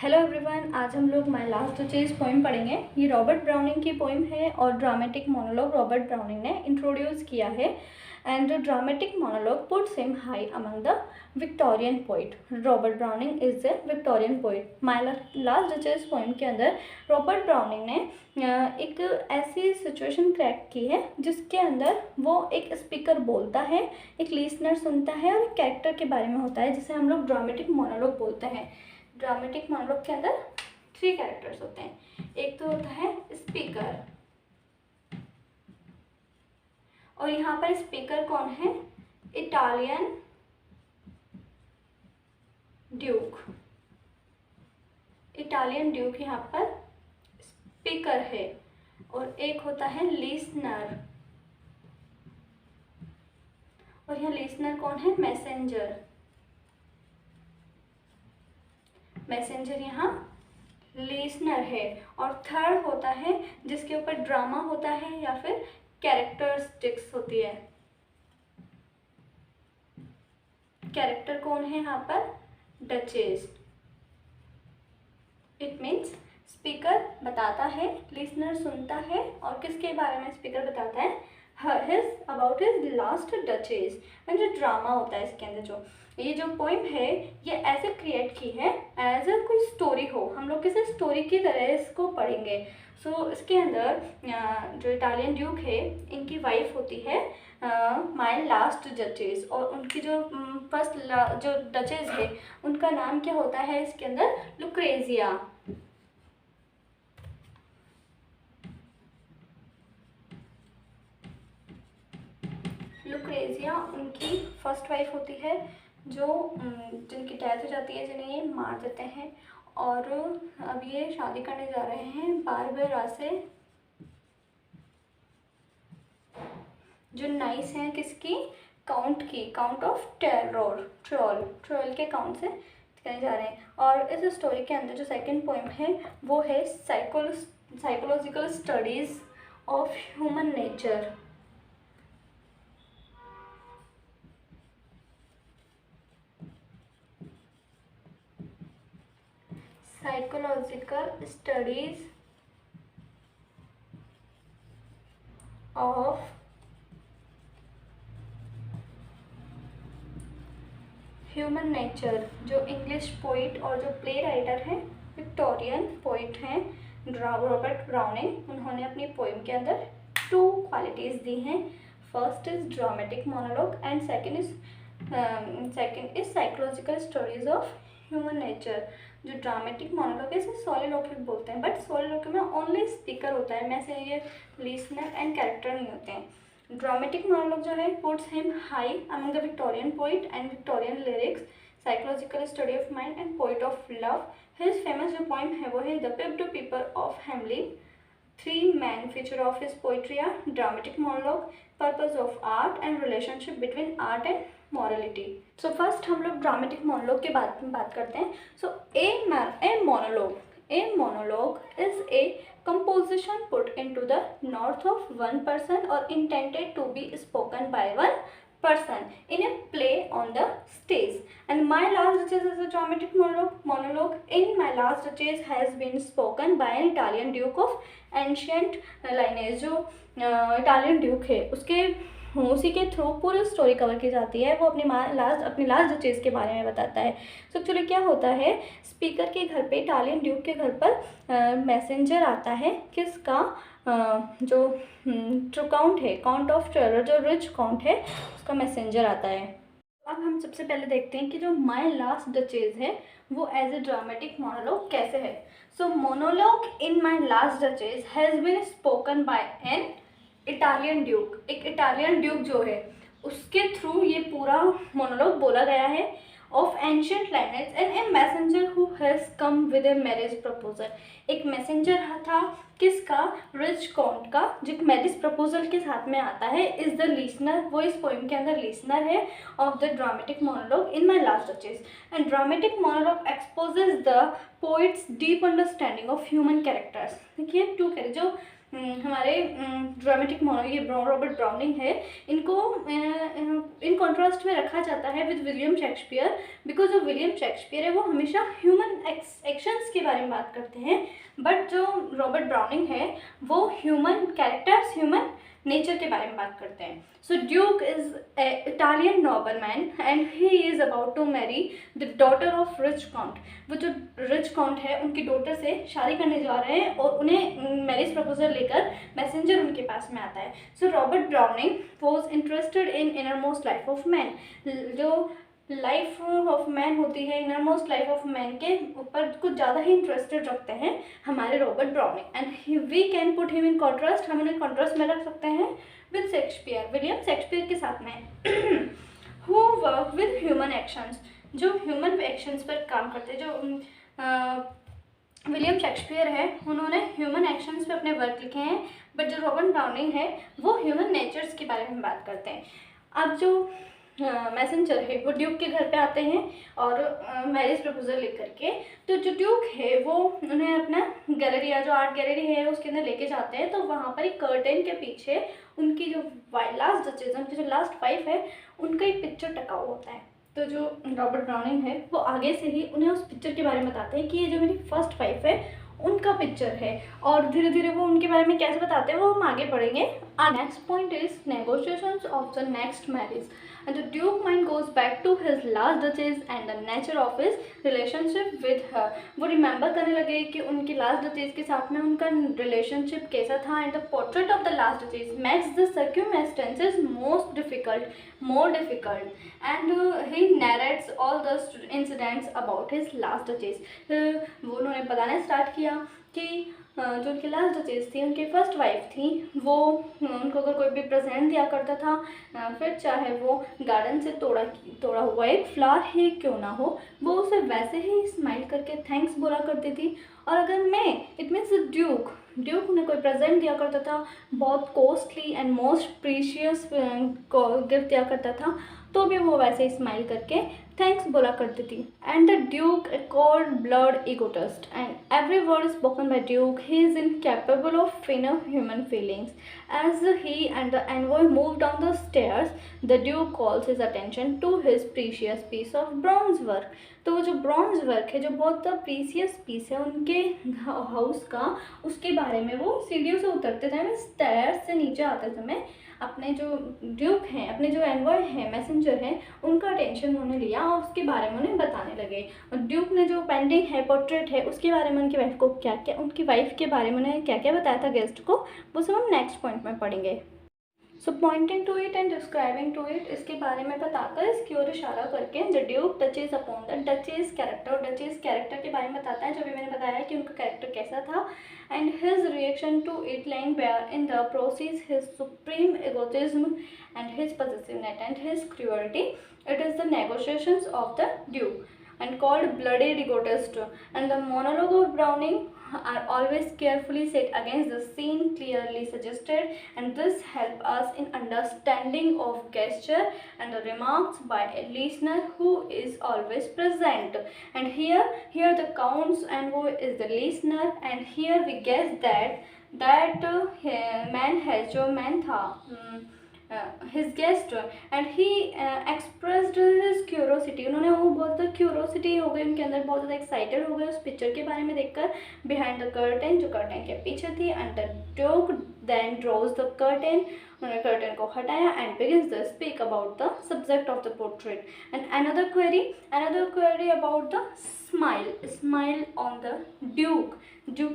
Hello everyone, आज हम लोग माय लास्ट चेज पोइम पढ़ेंगे। ये रॉबर्ट ब्राउनिंग की पोइम है और ड्रामेटिक मोनोलॉग रॉबर्ट ब्राउनिंग ने इंट्रोड्यूस किया है। And dramatic monologue puts him high among the Victorian poet. Robert browning is a Victorian poet. My last chase poem के अंदर रॉबर्ट ब्राउनिंग ने एक ऐसी सिचुएशन क्रैक की है जिसके अंदर वो एक स्पीकर बोलता है, एक लिसनर सुनता है और एक कैरेक्टर के बारे में होता है जिसे हम लोग ड्रामेटिक मोनोलॉग बोलते हैं। ड्रामेटिक मोनोलॉग के अंदर 3 कैरेक्टर्स होते हैं। एक तो होता है स्पीकर, और यहाँ पर स्पीकर कौन है? Italian Duke. इटालियन ड्यूक यहाँ पर स्पीकर है। और एक होता है लिसनर, और यहाँ लिसनर कौन है? मैसेंजर। मैसेंजर यहाँ लिसनर है। और थर्ड होता है जिसके ऊपर ड्रामा होता है या फिर कैरेक्टरिस्टिक्स होती है। कैरेक्टर कौन है यहाँ पर? डचेस। इट मीन्स स्पीकर बताता है, लिसनर सुनता है, और किसके बारे में स्पीकर बताता है? About his last duchess. And जो ड्रामा होता है इसके अंदर, जो ये जो पोइम है ये ऐसे क्रिएट की है एज अ कोई स्टोरी हो। हम लोग किसी स्टोरी की तरह इसको पढ़ेंगे। सो इसके अंदर जो इटालियन ड्यूक है इनकी वाइफ होती है माय लास्ट डचेस, और उनकी जो फर्स्ट जो डचेस है उनका नाम क्या होता है इसके अंदर? लुक्रेजिया। लुक्रेजिया उनकी फर्स्ट वाइफ होती है, जो जिनकी डेथ हो जाती है, जिन्हें ये मार देते हैं। और अब ये शादी करने जा रहे हैं बारबेरा से, जो नाइस हैं किसकी? काउंट की, काउंट ऑफ ट्रोल के काउंट से करने जा रहे हैं। और इस स्टोरी के अंदर जो सेकंड पोएम है वो है psychological studies of human nature. Psychological studies of human nature. जो इंग्लिश पोइट और जो प्ले राइटर हैं, विक्टोरियन पोइट हैं रॉबर्ट ब्राउनिंग, उन्होंने अपनी पोइम के अंदर 2 क्वालिटीज़ दी हैं। First is dramatic monologue and second is psychological studies of human nature. जो ड्रामेटिक मोनोलॉग है इसे सोलिलोक्वी बोलते हैं, बट सोलिलोक्वी में ओनली स्पीकर होता है, में से ये लिसनर एंड कैरेक्टर नहीं होते हैं। ड्रामेटिक मोनोलॉग जो है puts him high among the Victorian poet and Victorian lyrics, psychological study of mind and poet of love. His famous जो पोइम है वो है the Pied Piper of Hamelin. 3 main feature of his poetry are dramatic monologue, purpose of art and relationship between art and morality. So first हम लोग dramatic monologue के बात करते हैं. So a monologue is a composition put into the mouth of one person or intended to be spoken by one person in a play on the stage. And My Last Duchess is a dramatic monologue. In My Last Duchess has been spoken by an Italian Duke of ancient lineage. जो Italian Duke है उसी के through पूरी story cover की जाती है। वो अपनी लास्ट डचेस के बारे में बताता है। सो एक्चुअली क्या होता है, स्पीकर के घर पे, इटालियन ड्यूक के घर पर मैसेंजर आता है। किसका? जो काउंट है, काउंट ऑफ टेरर, जो रिच काउंट है, उसका मैसेंजर आता है। अब हम सबसे पहले देखते हैं कि जो माय लास्ट डचेस है वो एज ए ड्रामेटिक मोनोलॉग कैसे है। So monologue in my last duchess has been spoken by an Italian duke. एक इटालियन ड्यूक जो है उसके थ्रू ये पूरा मोनोलॉग बोला गया है। Of ancient lineage and A messenger who has come with a marriage proposal. एक मैसेंजर था किसका? रिच काउंट का, जो मैरिज प्रपोजल के साथ में आता है। इज द लिसनर, वो इस पोइम के अंदर लिसनर है of the dramatic monologue in my last duchess. And dramatic monologue exposes the poets deep understanding of human characters. देखिए 2 जो हमारे ड्रामेटिक मोनोलॉग ये रॉबर्ट ब्राउनिंग है, इनको इन कॉन्ट्रास्ट में रखा जाता है विद विलियम शेक्सपियर, बिकॉज जो विलियम शेक्सपियर है वो हमेशा ह्यूमन एक्शंस के बारे में बात करते हैं, बट जो रॉबर्ट ब्राउनिंग है वो ह्यूमन कैरेक्टर्स, ह्यूमन नेचर के बारे में बात करते हैं. So duke is a Italian nobleman and he is about to marry the daughter of rich count. वो जो रिच काउंट है उनकी डॉटर से शादी करने जा रहे हैं और उन्हें मैरिज प्रपोजल लेकर मैसेंजर उनके पास में आता है. So Robert Browning was interested in inner most life of man. जो लाइफ ऑफ मैन होती है, inner most life of man के ऊपर कुछ ज़्यादा ही इंटरेस्टेड रखते हैं हमारे Robert Browning. And we can put him in contrast, हम उन्हें कॉन्ट्रास्ट में रख सकते हैं विद शेक्सपियर, विलियम शेक्सपियर के साथ में. Who work with human actions, जो ह्यूमन एक्शंस पर काम करते हैं. जो विलियम शेक्सपियर है उन्होंने ह्यूमन एक्शंस पे अपने वर्क लिखे हैं, बट जो रॉबर्ट ब्राउनिंग है वो ह्यूमन नेचर्स के बारे में बात करते हैं. अब जो मैसेंजर है वो ड्यूक के घर पे आते हैं और मैरिज प्रपोजल लेकर के, तो जो ड्यूक है वो उन्हें अपना गैलरी या जो आर्ट गैलरी है उसके अंदर लेके जाते हैं. तो वहाँ पर एक कर्टेन के पीछे उनकी जो लास्ट डचेज, उनकी जो लास्ट वाइफ है उनका एक पिक्चर टका हुआ होता है. तो जो रॉबर्ट ब्राउनिंग है वो आगे से ही उन्हें उस पिक्चर के बारे में बताते हैं कि ये जो मेरी फर्स्ट वाइफ है उनका पिक्चर है, और धीरे धीरे वो उनके बारे में कैसे बताते हैं वो हम आगे पढ़ेंगे. Next point is negotiations of the next marriage. And the Duke mind goes back to his last duchess and the nature of his relationship with her. वो रिमेंबर करने लगे कि उनकी लास्ट डचेस के साथ में उनका रिलेशनशिप कैसा था. And the portrait of the last duchess makes the circumstances more difficult and he narrates all the incidents about his last duchess. वो उन्होंने बताना स्टार्ट किया कि जो उनकी लास्ट डचेस थी, उनकी फर्स्ट वाइफ थी, वो उनको अगर कोई भी प्रेजेंट दिया करता था, फिर चाहे वो गार्डन से तोड़ा हुआ एक फ्लावर ही क्यों ना हो, वो उसे वैसे ही स्माइल करके थैंक्स बोला करती थी. और अगर मैं, इट मीन्स ड्यूक उन्हें कोई प्रेजेंट दिया करता था, बहुत costly and most precious gift दिया करता था, तो भी वो वैसे ही स्माइल करके थैंक्स बोला करती थी. And the duke a cold blood egotist and every word spoken by duke he is incapable of feeling human feelings. As he and the envoy move down the stairs the duke calls his attention to his precious piece of bronze work. तो वो जो bronze work है, जो बहुत precious piece है उनके house का, उसके बारे में वो सीढ़ियों से उतरते समय, स्टेयर्स से नीचे आते समय अपने जो ड्यूक हैं, अपने जो एनवॉय हैं, मैसेंजर हैं, उनका अटेंशन उन्होंने लिया और उसके बारे में उन्हें बताने लगे. और ड्यूक ने जो पेंटिंग है, पोर्ट्रेट है, उसके बारे में उनकी वाइफ को उनकी वाइफ के बारे में उन्हें क्या क्या बताया था गेस्ट को, वो सब हम नेक्स्ट पॉइंट में पढ़ेंगे. So pointing to it and describing to it, इसके बारे में बताकर, इसकी ओर इशारा करके the duke touches upon the duchess character, और डचेस कैरेक्टर के बारे में बताता है, जो भी मैंने बताया कि उनका कैरेक्टर कैसा था. And his reaction to it lying bare in the process his supreme egotism and his possessiveness and his cruelty. It is the negotiations of the duke and called bloody egotist. And the monologue of Browning are always carefully set against the scene clearly suggested, and this help us in understanding of gesture and the remarks by a listener who is always present. And here the count's envoy is the listener, and here we guess that man has जो man था his guest, and he expressed his curiosity. उन्होंने वो बहुत curiosity हो गई उनके अंदर, बहुत ज़्यादा एक्साइटेड हो गए उस पिक्चर के बारे में देखकर. बिहाइंड द कर्टेन, जो कर्टेन के पीछे थी. And the duke then draws the curtain, उन्होंने कर्टेन को हटाया and begins the speak about the subject of the portrait. And another query about the smile on the duke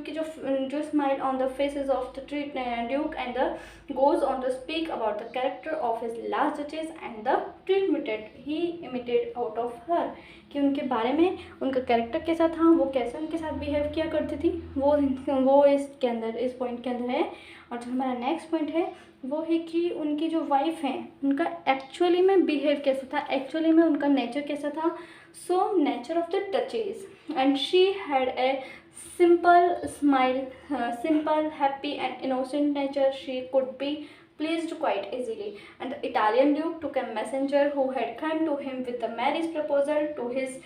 की जो smile on the faces of the duke, and the goes on to speak about the character of his last duchess and the treatment he imitated out of her. कि उनके बारे में उनका character कैसा था, वो कैसे उनके साथ बिहेव किया करती थी, वो इसके अंदर, इस पॉइंट के अंदर है. और जो हमारा नेक्स्ट पॉइंट है वो है कि उनकी जो वाइफ है उनका एक्चुअली में बिहेव कैसा था, एक्चुअली में उनका नेचर कैसा था. So nature of the duchess, and she had a simple smile, simple, happy and innocent nature. She could be pleased quite easily, and the Italian duke took a messenger who had come to him with the marriage proposal to his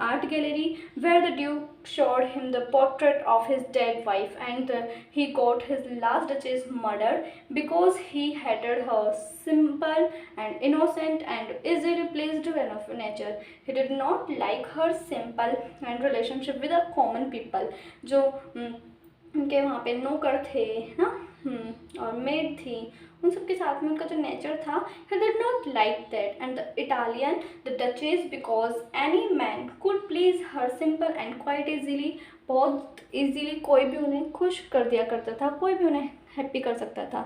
art gallery, where the duke showed him the portrait of his dead wife, and he got his last duchess murdered because he hated her simple and innocent and easily pleased of nature. He did not like her simple and relationship with the common people, जो उनके वहाँ पे नौकर थे ना, और made थी, उन सबके साथ में उनका जो नेचर था, he did not like that, and the Italian, the Duchess, because any man could please her simple and quite easily, बहुत इजीली कोई भी उन्हें खुश कर दिया करता था, कोई भी उन्हें हैप्पी कर सकता था.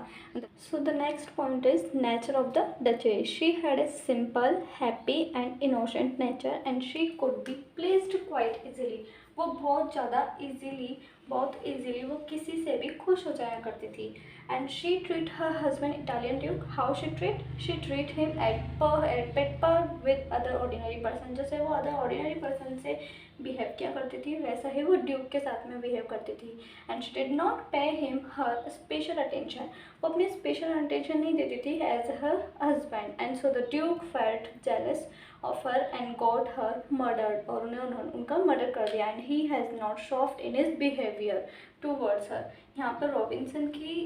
So the next point is nature of the Duchess. She had a simple, happy and innocent nature, and she could be pleased quite easily. वो बहुत ज़्यादा इजीली वो किसी से भी खुश हो जाया करती थी. And she treat her husband Italian Duke, how she treat him at pet with other ordinary person. जैसे वो अदर ऑर्डिनरी पर्सन से बिहेव किया करती थी, वैसा ही वो ड्यूक के साथ में बिहेव करती थी. And she did not pay him her special attention. वो अपनी स्पेशल अटेंशन नहीं देती थी as her husband. And so the duke felt jealous of her and got her murdered, और उन्होंने उनका मर्डर कर दिया. And he has not soft in his behaviour towards her. यहाँ पर रॉबिन्सन की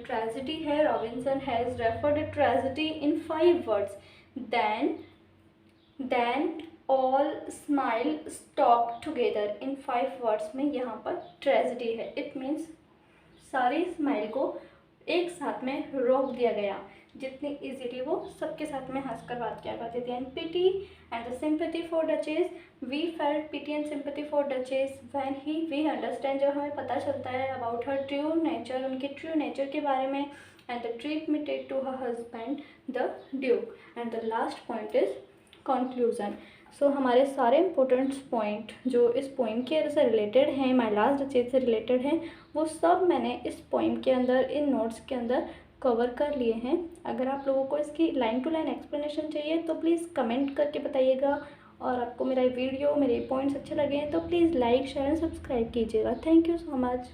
ट्रेजिडी है. Robinson has referred A tragedy in 5 words. then all smile stopped together. In 5 words में यहाँ पर ट्रेजिडी है. इट मीन्स सारी स्माइल को एक साथ में रोक दिया गया, जितनी इजीली वो सबके साथ में हंसकर बात किया करते थे. And pity and the sympathy for duchess, we felt pity and sympathy for duchess when we understand, जब हमें पता चलता है अबाउट हर ट्रू नेचर, उनके ट्रू नेचर के बारे में. And the treatment to her husband the duke. And the last point is conclusion. So हमारे सारे इम्पोर्टेंट पॉइंट जो इस पोइम के से रिलेटेड हैं, माय लास्ट डचेस से रिलेटेड हैं, वो सब मैंने इस पोइम के अंदर, इन नोट्स के अंदर कवर कर लिए हैं. अगर आप लोगों को इसकी लाइन टू लाइन एक्सप्लेनेशन चाहिए तो प्लीज़ कमेंट करके बताइएगा. और आपको मेरा वीडियो, मेरे पॉइंट्स अच्छे लगे हैं तो please like, share and subscribe कीजिएगा. Thank you so much.